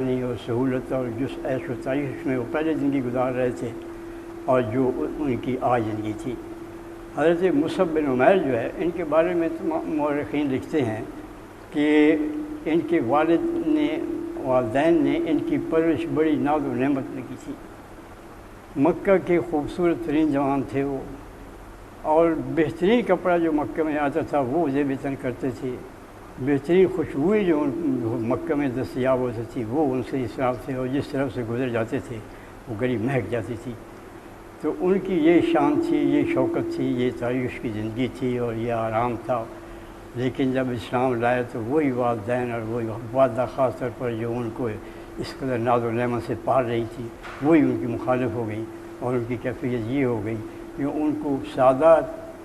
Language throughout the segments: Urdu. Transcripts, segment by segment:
اور سہولت اور جس عیش و تعیش میں وہ پہلے زندگی گزار رہے تھے اور جو ان کی آج زندگی تھی۔ حضرت مصعب بن عمیر جو ہے، ان کے بارے میں مورخین لکھتے ہیں کہ ان کے والدین نے ان کی پرورش بڑی ناز و نعمت میں کی تھی۔ مکہ کے خوبصورت ترین جوان تھے وہ، اور بہترین کپڑا جو مکہ میں آتا تھا وہ زیب تن کرتے تھے، بہترین خوشبوئی جو مکہ میں دستیاب ہوتی تھی وہ ان سے حساب سے، اور جس طرف سے گزر جاتے تھے وہ گلی مہک جاتی تھی۔ تو ان کی یہ شان تھی، یہ شوکت تھی، یہ تعیش کی زندگی تھی اور یہ آرام تھا۔ لیکن جب اسلام لائے تو وہی والدین اور وہی والدہ خاص طور پر جو ان کو اس قدر ناز و نعمت سے پال رہی تھی، وہی ان کی مخالف ہو گئی، اور ان کی کیفیت یہ ہو گئی کہ ان کو سادہ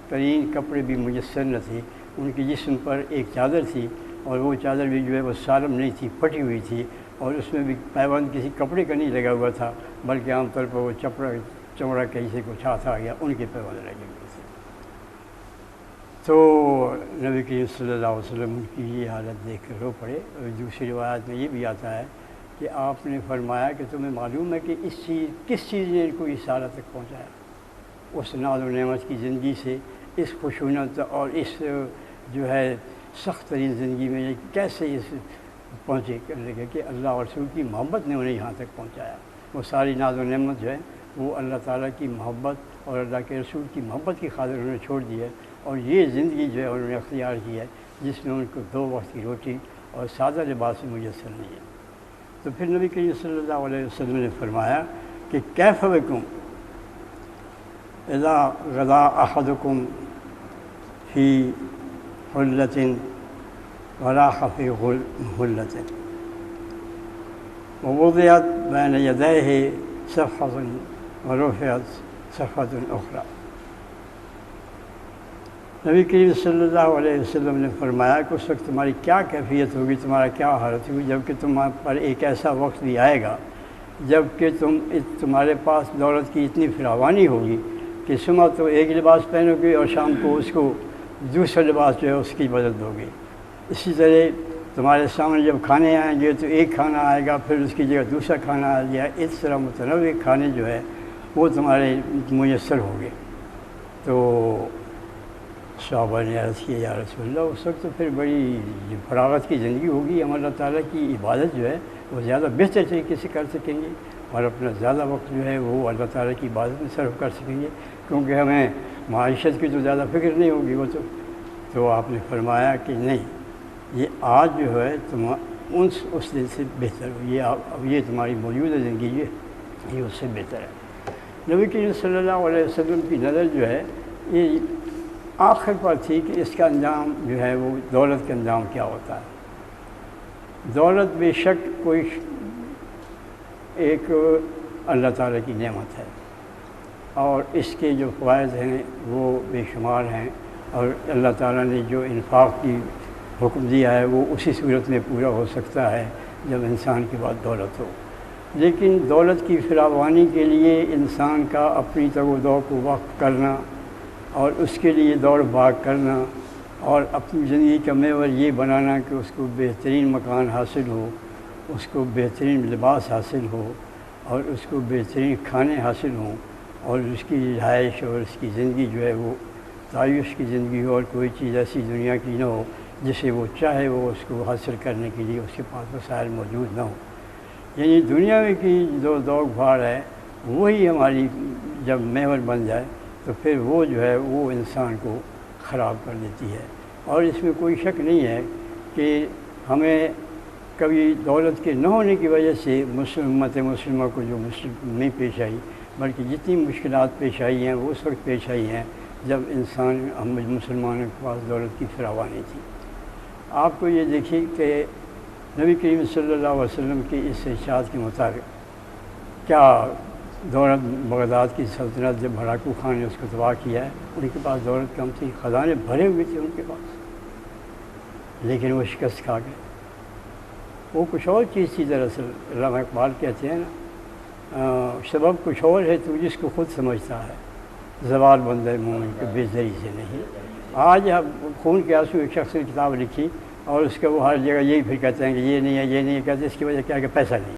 ترین کپڑے بھی میسر نہ تھے۔ ان کے جسم پر ایک چادر تھی، اور وہ چادر بھی جو ہے وہ سالم نہیں تھی، پھٹی ہوئی تھی، اور اس میں بھی پیبند کسی کپڑے کا نہیں لگا ہوا تھا، بلکہ عام طور پر وہ چمڑا کہیں سے کچھ ہاتھ آ گیا ان کے پیبند لگے ہوئے تھے۔ تو نبی کریم صلی اللہ علیہ وسلم کی یہ حالت دیکھ کر رو پڑے۔ اور دوسری روایت میں یہ بھی آتا ہے کہ آپ نے فرمایا کہ تمہیں معلوم ہے کہ کس چیز نے ان کو اس حالت تک پہنچایا؟ اس ناز و نعمت کی زندگی سے، اس خشونت اور اس جو ہے سخت ترین زندگی میں کیسے اس پہنچے کرنے لگے کہ اللہ اور رسول کی محبت نے انہیں یہاں تک پہنچایا۔ وہ ساری ناز و نعمت جو ہے وہ اللہ تعالیٰ کی محبت اور اللہ کے رسول کی محبت کی خاطر انہوں نے چھوڑ دی ہے، اور یہ زندگی جو ہے انہوں نے اختیار کی ہے جس میں ان کو 2 وقت کی روٹی اور سادہ لباس میسر نہیں ہے۔ تو پھر نبی کریم صلی اللہ علیہ وسلم نے فرمایا کہ کیف بکم اذا غدا احدکم فی حلۃ وراح فی حلۃ ووضعت بین یدیہ صفحۃ ورفعت صفحۃ اخری۔ نبی کریم صلی اللہ علیہ وسلم نے فرمایا کہ اس وقت تمہاری کیا کیفیت ہوگی، تمہارا کیا حالت ہوگی، جب کہ تم پر ایک ایسا وقت بھی آئے گا جب کہ تمہارے پاس دولت کی اتنی فراوانی ہوگی کہ صبح تو ایک لباس پہنو گے اور شام کو اس کو دوسرا لباس جو ہے اس کی بدل دو گے۔ اسی طرح تمہارے سامنے جب کھانے آئیں گے تو ایک کھانا آئے گا، پھر اس کی جگہ دوسرا کھانا آ گیا، اس طرح متنوع کھانے جو ہے وہ تمہارے میسر ہوں گے۔ تو صحابہ نے عرض کیا یا رسول اللہ، اس وقت تو پھر بڑی فراغت کی زندگی ہوگی، ہم اللہ تعالیٰ کی عبادت جو ہے وہ زیادہ بہتر طریقے سے کر سکیں گے، اور اپنا زیادہ وقت جو ہے وہ اللہ تعالیٰ کی عبادت میں صرف کر سکیں گے، کیونکہ ہمیں معیشت کی تو زیادہ فکر نہیں ہوگی وہ تو آپ نے فرمایا کہ نہیں، یہ آج جو ہے تم اس دن سے بہتر ہو، اب یہ تمہاری موجودہ زندگی یہ اس سے بہتر ہے۔ نبی کریم صلی اللہ علیہ وسلم کی نظر جو ہے یہ آخر پر تھی کہ اس کا انجام جو ہے وہ دولت کا انجام کیا ہوتا ہے۔ دولت بے شک کوئی ایک اللہ تعالیٰ کی نعمت ہے، اور اس کے جو فوائد ہیں وہ بے شمار ہیں، اور اللہ تعالیٰ نے جو انفاق کی حکم دیا ہے وہ اسی صورت میں پورا ہو سکتا ہے جب انسان کے پاس دولت ہو۔ لیکن دولت کی فراوانی کے لیے انسان کا اپنی تگ و دو کو وقف کرنا، اور اس کے لیے دوڑ بھاگ کرنا، اور اپنی زندگی کا محور یہ بنانا کہ اس کو بہترین مکان حاصل ہو، اس کو بہترین لباس حاصل ہو، اور اس کو بہترین کھانے حاصل ہوں، اور اس کی رہائش اور اس کی زندگی جو ہے وہ تعیش کی زندگی ہو، اور کوئی چیز ایسی دنیا کی نہ ہو جسے وہ چاہے وہ اس کو حاصل کرنے کے لیے اس کے پاس وسائل موجود نہ ہو۔ یعنی دنیا میں کی جو دوڑ بھاڑ ہے وہی ہماری جب محور بن جائے تو پھر وہ جو ہے وہ انسان کو خراب کر دیتی ہے۔ اور اس میں کوئی شک نہیں ہے کہ ہمیں کبھی دولت کے نہ ہونے کی وجہ سے امت مسلمہ کو جو نہیں پیش آئی، بلکہ جتنی مشکلات پیش آئی ہیں وہ اس وقت پیش آئی ہیں جب ہم مسلمانوں کے پاس دولت کی فراوانی تھی۔ آپ کو یہ دیکھیے کہ نبی کریم صلی اللہ علیہ وسلم کی اس ارشاد کے مطابق کیا دولت بغداد کی سلطنت جب ہلاکو خان نے اس کو تباہ کیا ہے، ان کے پاس دولت کم تھی، خزانے بھرے ہوئے تھے ان کے پاس، لیکن وہ شکست کھا گئے۔ وہ کچھ اور چیز تھی دراصل، علامہ اقبال کہتے ہیں نا، سبب کچھ اور ہے تو جس کو خود سمجھتا ہے، زوال بندہ مومن کے بے زری سے نہیں۔ آج خون کے آنسو ایک شخص نے کتاب لکھی اور اس کا وہ ہر جگہ یہی پھر کہتے ہیں کہ یہ نہیں ہے، یہ نہیں ہے، کہتے ہیں اس کی وجہ کیا ہے کہ پیسہ نہیں